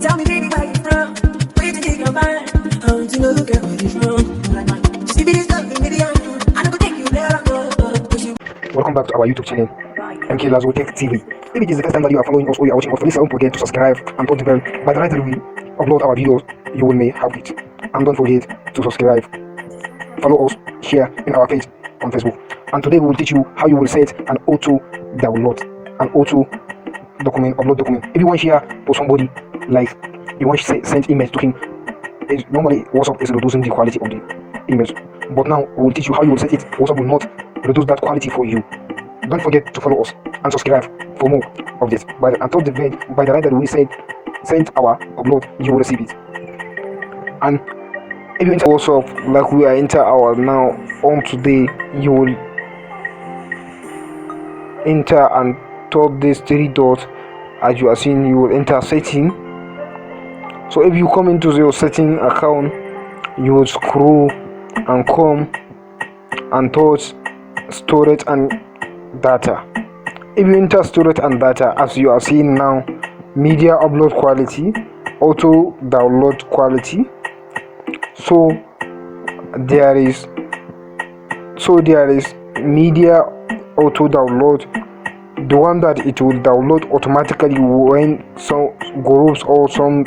Tell me, baby, where you from? Where you take your mind? I want to know, girl, where you from? Just give me this love, baby, I don't go take you there. Welcome back to our YouTube channel, MKLAZOTECHTV. If it is the first time that you are following us or you are watching us, please don't forget to subscribe and turn the bell. By the time we upload our videos, you will may have it. And don't forget to subscribe. Follow us, share in our page on Facebook. And today we will teach you how you will set an auto download, an auto document, upload document. If you want to share to somebody, like you want to send emails to him, normally WhatsApp is reducing the quality of the emails. But now we will teach you how you will set it. WhatsApp will not reduce that quality for you. Don't forget to follow us and subscribe for more of this. By the right that we send our upload, you will receive it. And if you enter WhatsApp like we are enter our now on today, you will enter and tap this three dots. As you are seeing, you will enter setting. So if you come into your setting account, you will scroll and come and touch storage and data. If you enter storage and data, as you are seeing now, media upload quality, auto download quality. So there is media auto download, the one that it will download automatically when some groups or some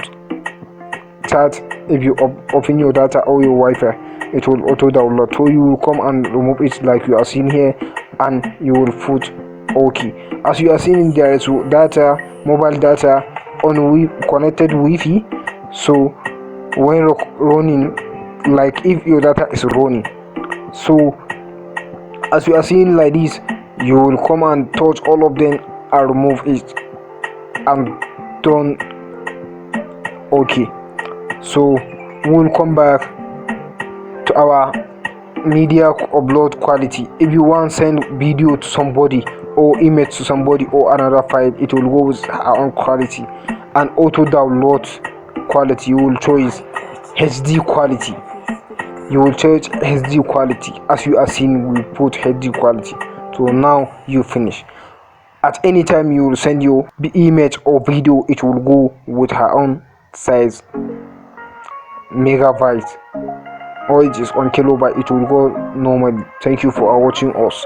chat. If you open your data or your Wi-Fi, it will auto download. So you will come and remove it like you are seeing here, and you will put OK. As you are seeing, there is data, mobile data on connected Wi-Fi. So when running, like if your data is running, so as you are seeing like this, you will come and touch all of them and remove it and turn OK. So we'll come back to our media upload quality. If you want to send video to somebody or image to somebody or another file, it will go with our own quality. And auto download quality, you will choose HD quality. You will choose HD quality. As you are seeing, we put HD quality. So now you finish. At any time you will send your image or video, it will go with her own size, megabyte, or it is on kilobyte, it will go normally. Thank you for watching us.